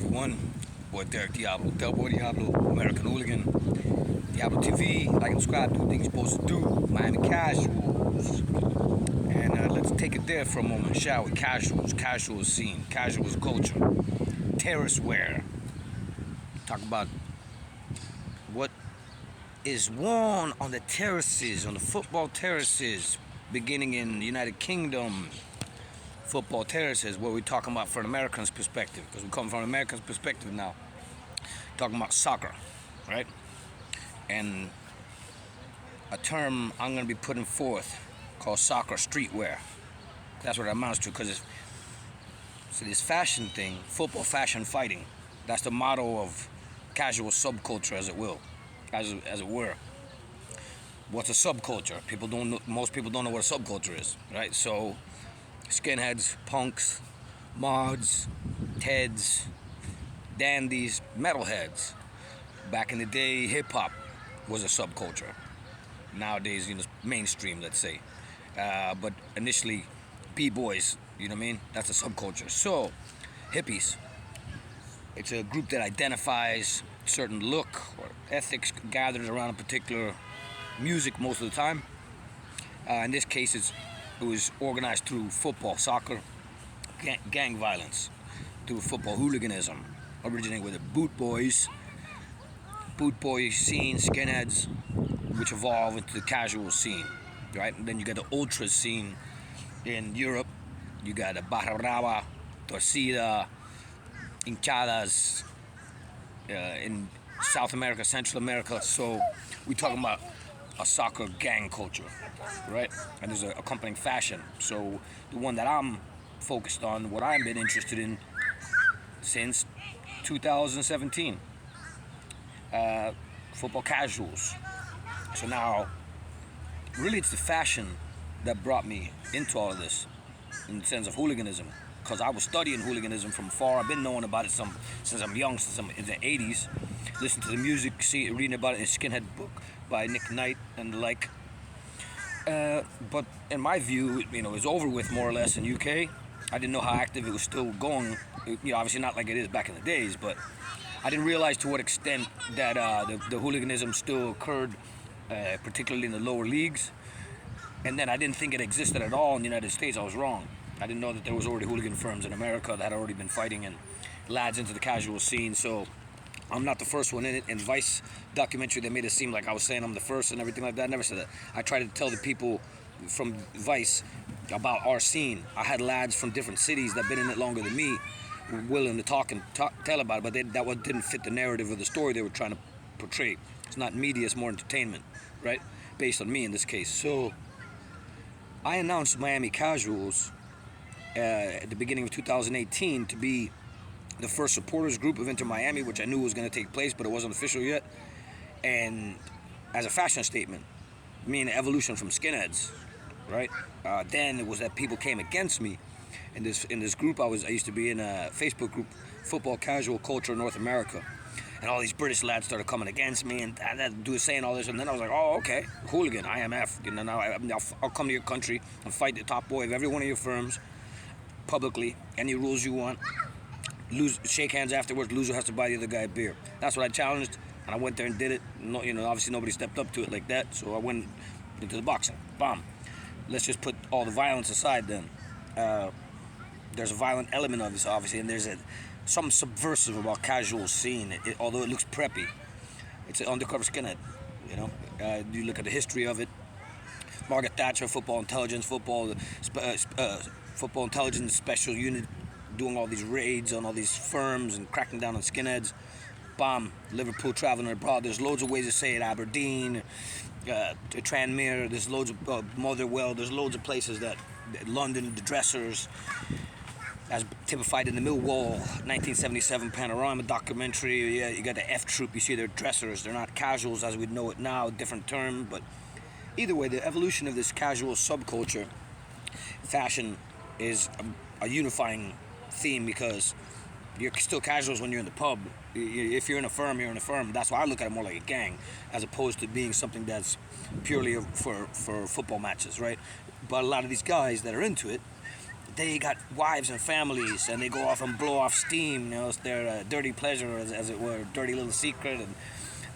everyone. Boy Derek Diablo, Del Boy Diablo, American Hooligan, Diablo TV. Like and subscribe, do things you're supposed to do. Miami Casuals. And let's take it there for a moment, shall we? Casuals, casual scene, casuals culture, terrace-wear. Talk about what is worn on the terraces, on the football terraces, beginning in the United Kingdom. Football terraces, what we're talking about from an American's perspective, because we come from an American's perspective now. Talking about soccer, right? And a term I'm going to be putting forth called soccer streetwear. That's what it amounts to, because it's this fashion thing, football fashion fighting. That's the motto of casual subculture, as it will, as it were. What's a subculture? People don't know, most people don't know what a subculture is, right? So skinheads, punks, mods, Teds, dandies, metalheads. Back in the day, hip-hop was a subculture. Nowadays, mainstream, let's say. But initially, b-boys, you know what I mean? That's a subculture. So, hippies. It's a group that identifies certain look or ethics gathered around a particular music most of the time. In this case, it was organized through football, soccer, gang violence, through football hooliganism, originating with the boot boy scene, skinheads, which evolved into the casual scene, right? And then you got the ultras scene in Europe. You got the barra brava, torcida, hinchadas in South America, Central America. So we're talking about a soccer gang culture, right? And there's an accompanying fashion. So the one that I'm focused on, what I've been interested in since 2017, football casuals. So now, really it's the fashion that brought me into all of this, in the sense of hooliganism, because I was studying hooliganism from afar. I've been knowing about it since I'm young, since I'm in the 80s. Listen to the music, reading about it in a Skinhead book by Nick Knight and the like. But in my view, it was over with more or less in UK. I didn't know how active it was still going. Obviously not like it is back in the days, but I didn't realize to what extent that the hooliganism still occurred, particularly in the lower leagues. And then I didn't think it existed at all in the United States. I was wrong. I didn't know that there was already hooligan firms in America that had already been fighting and lads into the casual scene. So I'm not the first one in it. In Vice documentary, they made it seem like I was saying I'm the first and everything like that. I never said that. I tried to tell the people from Vice about our scene. I had lads from different cities that been in it longer than me, willing to tell about it, but that one didn't fit the narrative of the story they were trying to portray. It's not media, it's more entertainment, right? Based on me in this case. So I announced Miami Casuals at the beginning of 2018 to be the first supporters group of Inter Miami, which I knew was going to take place, but it wasn't official yet. And as a fashion statement, meaning the evolution from skinheads, right? Then it was that people came against me in this group. I used to be in a Facebook group, Football Casual Culture North America, and all these British lads started coming against me and saying all this, and then I was like, oh, okay, hooligan, IMF. Now I'll come to your country and fight the top boy of every one of your firms publicly. Any rules you want. Shake hands afterwards. Loser has to buy the other guy a beer. That's what I challenged, and I went there and did it. No, obviously nobody stepped up to it like that, so I went into the boxing. Bam. Let's just put all the violence aside then. There's a violent element of this, obviously, and there's something subversive about casual scene. Although it looks preppy, it's an undercover skinhead. You look at the history of it. Margaret Thatcher, football intelligence special unit, doing all these raids on all these firms and cracking down on skinheads. Bomb. Liverpool traveling abroad. There's loads of ways to say it. Aberdeen, Tranmere. There's loads of Motherwell. There's loads of places that London, the Dressers, as typified in the Millwall 1977 Panorama documentary. Yeah, you got the F Troop. You see they're dressers. They're not casuals as we know it now. Different term, but either way, the evolution of this casual subculture, fashion, is a unifying theme, because you're still casuals when you're in the pub. If you're in a firm, you're in a firm. That's why I look at it more like a gang, as opposed to being something that's purely for football matches, right? But a lot of these guys that are into it, they got wives and families, and they go off and blow off steam. You know, it's their dirty pleasure, as it were, dirty little secret, and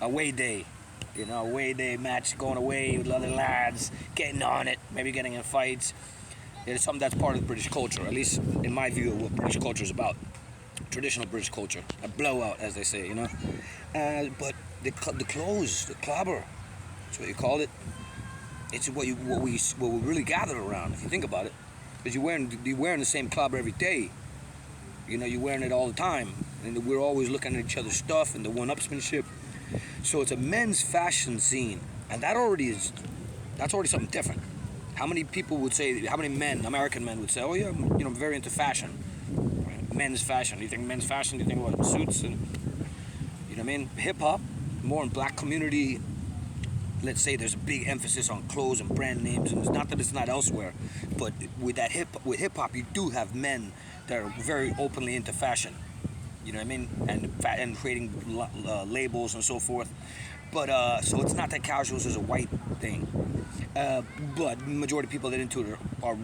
away day. You know, away day match, going away with other lads, getting on it, maybe getting in fights. It's something that's part of the British culture, at least in my view of what British culture is about. Traditional British culture, a blowout, as they say, you know. But the clothes, the clobber, that's what you call it. It's what we really gather around, if you think about it. Because you're wearing the same clobber every day. You know, you're wearing it all the time, and we're always looking at each other's stuff and the one-upsmanship. So it's a men's fashion scene, and that's already something different. How many people would say? How many men, American men, would say, "Oh yeah, you know, I'm very into fashion." Men's fashion. You think men's fashion? You think what? Suits and, you know what I mean? Hip hop, more in black community. Let's say there's a big emphasis on clothes and brand names, and it's not that it's not elsewhere, but with hip hop, you do have men that are very openly into fashion. You know what I mean? And creating labels and so forth. But so it's not that casuals is a white thing. But the majority of people that are into it are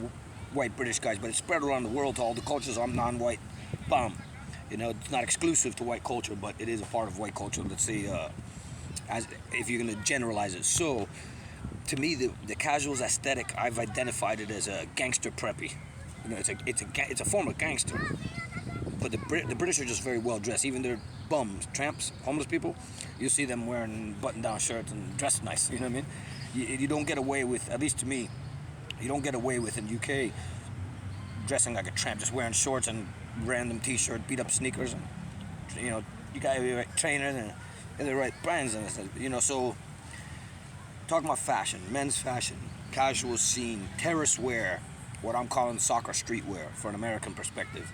white British guys, but it's spread around the world to all the cultures. I'm non-white. Bam. You know, it's not exclusive to white culture, but it is a part of white culture. Let's say, as if you're going to generalize it. So, to me, the casuals aesthetic, I've identified it as a gangster preppy. You know, it's a form of gangster. But the British are just very well dressed. Even their bums, tramps, homeless people, you see them wearing button-down shirts and dressed nice. You know what I mean? You don't get away with, at least to me, you don't get away with in the UK dressing like a tramp, just wearing shorts and random t-shirt, beat up sneakers, and, you know, you gotta be the right trainers and the right brands, and you know. So talking about fashion, men's fashion, casual scene, terrace-wear, what I'm calling soccer streetwear for an American perspective.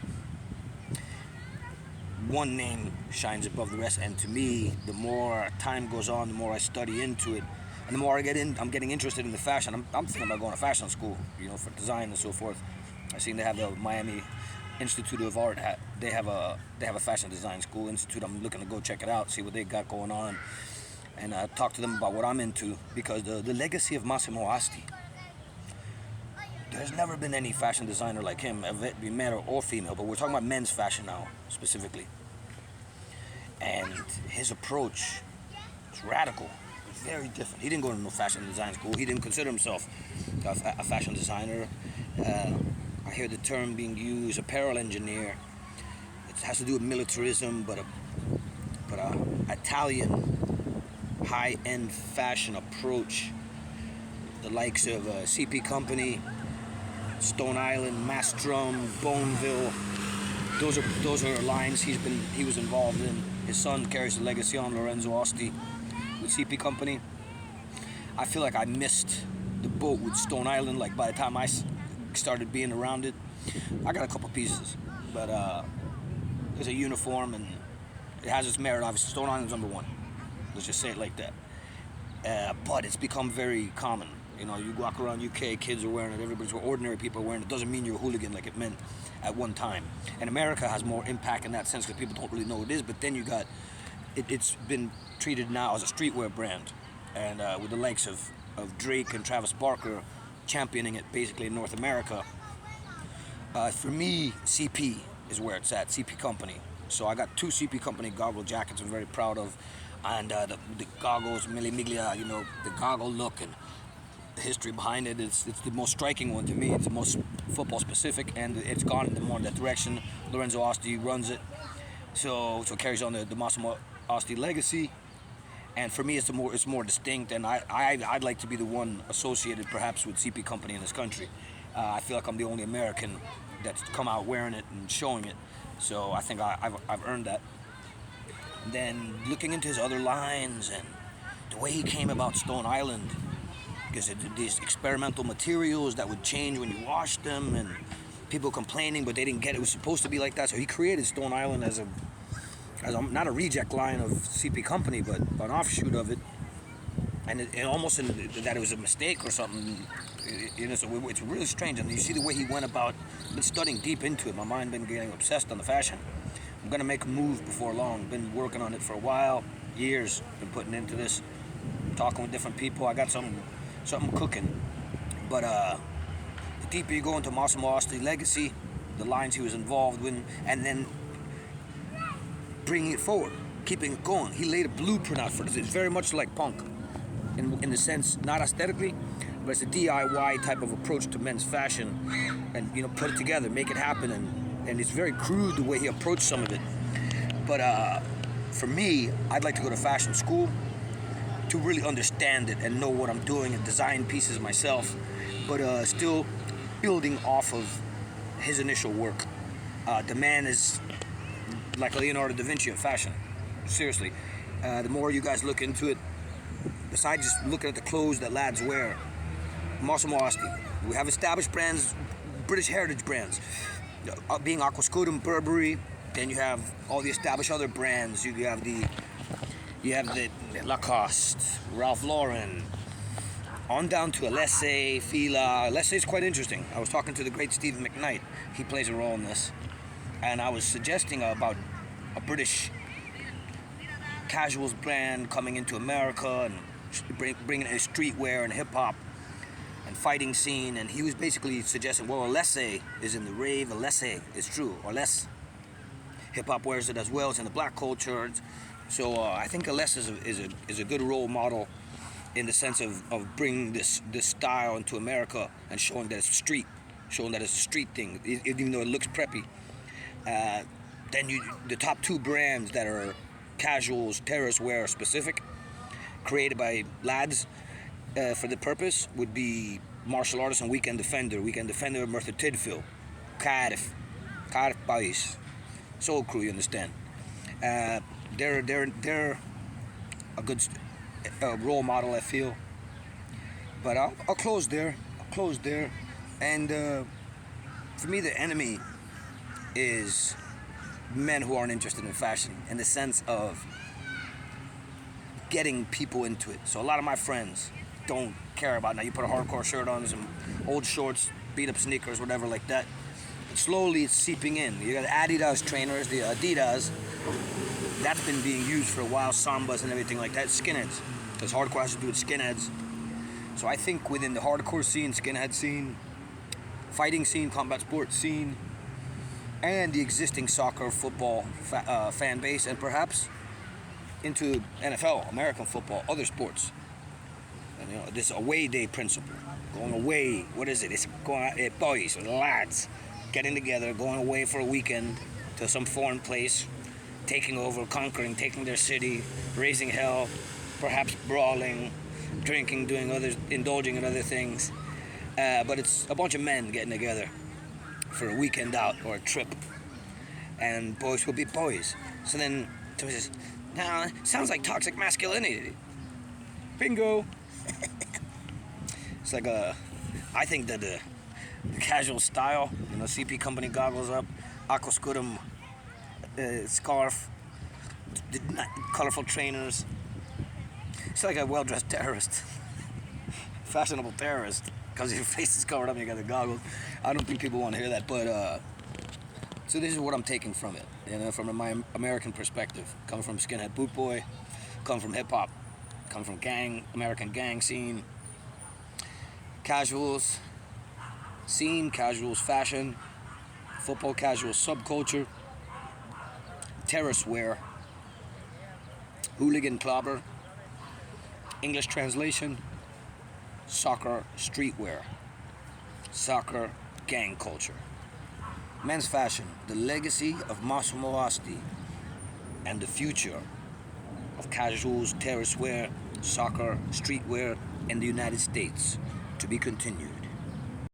One name shines above the rest, and to me, the more time goes on, the more I study into it, and the more I'm getting interested in the fashion. I'm thinking about going to fashion school, you know, for design and so forth. I seen they have the Miami Institute of Art. They have a fashion design school institute. I'm looking to go check it out, see what they got going on, and talk to them about what I'm into, because the legacy of Massimo Osti. There's never been any fashion designer like him, be male or female, but we're talking about men's fashion now, specifically. And his approach is radical. It's very different. He didn't go to no fashion design school. He didn't consider himself a fashion designer. I hear the term being used, apparel engineer. It has to do with militarism, but a Italian high-end fashion approach. The likes of CP Company, Stone Island, Mastrum, Boneville. Those are lines he was involved in. His son carries the legacy on, Lorenzo Osti, with CP Company. I feel like I missed the boat with Stone Island. Like by the time I started being around it, I got a couple pieces, but it's a uniform and it has its merit. Obviously, Stone Island's #1. Let's just say it like that. But it's become very common. You know, you walk around UK, kids are wearing it, ordinary people are wearing it. Doesn't mean you're a hooligan like it meant at one time. And America has more impact in that sense because people don't really know what it is. But then you got, it's been treated now as a streetwear brand, and with the likes of Drake and Travis Barker championing it basically in North America. For me, CP is where it's at, CP Company. So I got 2 CP Company goggle jackets I'm very proud of, and the goggles, Mille Miglia, you know, the goggle look and the history behind it. It's the most striking one to me. It's the most football specific, and it's gone in more in that direction. Lorenzo Osti runs it, so it carries on the Massimo Osti legacy. And for me, it's more distinct, and I'd like to be the one associated perhaps with CP Company in this country. I feel like I'm the only American that's come out wearing it and showing it, so I think I've earned that. Then looking into his other lines and the way he came about Stone Island, because these experimental materials that would change when you washed them, and people complaining, but they didn't get it. It was supposed to be like that, so he created Stone Island as not a reject line of CP Company, but an offshoot of it, and it almost that it was a mistake or something. You know, so it's really strange, and you see the way he went about. I've been studying deep into it. My mind been getting obsessed on the fashion. I'm gonna make a move before long. Been working on it for a while, years. Been putting into this, talking with different people. I got something cooking, but the deeper you go into Massimo Osti's legacy, the lines he was involved with, and then bringing it forward, keeping it going. He laid a blueprint out for this. It's very much like punk, in the sense, not aesthetically, but it's a DIY type of approach to men's fashion, and put it together, make it happen, and it's very crude the way he approached some of it. But for me, I'd like to go to fashion school to really understand it and know what I'm doing and design pieces myself, but still building off of his initial work. The man is like Leonardo da Vinci of fashion. Seriously. The more you guys look into it, besides just looking at the clothes that lads wear, Massimo Osti. We have established brands, British heritage brands, being Aquascutum, Burberry. Then you have all the established other brands. You have the Lacoste, Ralph Lauren, on down to Alessi, Fila. Alessi is quite interesting. I was talking to the great Stephen McKnight. He plays a role in this. And I was suggesting about a British casuals brand coming into America and bringing in streetwear and hip-hop and fighting scene. And he was basically suggesting, well, Alessi is in the rave. Alessi is true. Or less. Hip-hop wears it as well. It's in the black culture. So I think Alessi is a good role model in the sense of bringing this style into America and showing that it's street, showing that it's a street thing, even though it looks preppy. Then the top two brands that are casuals, TERRACE-WEAR specific, created by lads for the purpose, would be Martial Artist and Weekend Defender. Weekend Defender, Merthyr Tydfil, Cardiff Boys, Soul Crew, you understand. They're a good role model, I feel. But I'll close there. And for me, the enemy is men who aren't interested in fashion, in the sense of getting people into it. So a lot of my friends don't care about, now you put a hardcore shirt on, some old shorts, beat up sneakers, whatever like that. But slowly it's seeping in. You got Adidas trainers, the Adidas, that's been being used for a while, Sambas and everything like that, skinheads. Because hardcore has to do with skinheads. So I think within the hardcore scene, skinhead scene, fighting scene, combat sports scene, and the existing soccer, football fan base, and perhaps into NFL, American football, other sports. And this away day principle, going away. What is it? It's going boys, lads, getting together, going away for a weekend to some foreign place, taking over, conquering, taking their city, raising hell, perhaps brawling, drinking, indulging in other things. But it's a bunch of men getting together for a weekend out or a trip, and boys will be boys. So then somebody says, "Nah, sounds like toxic masculinity." Bingo. It's like I think that the casual style, CP Company goggles up, Aquascutum scarf, the colorful trainers. It's like a well-dressed terrorist, fashionable terrorist, because your face is covered up and you got the goggles. I don't think people want to hear that, but so this is what I'm taking from it, from my American perspective, coming from skinhead boot boy, coming from hip hop, coming from American gang scene, casuals scene, casuals fashion, football casual subculture, TERRACE-WEAR, hooligan clobber, English translation, soccer streetwear, soccer gang culture. Men's fashion, the legacy of Massimo Osti, and the future of casuals, TERRACE-WEAR, soccer, streetwear in the United States, to be continued.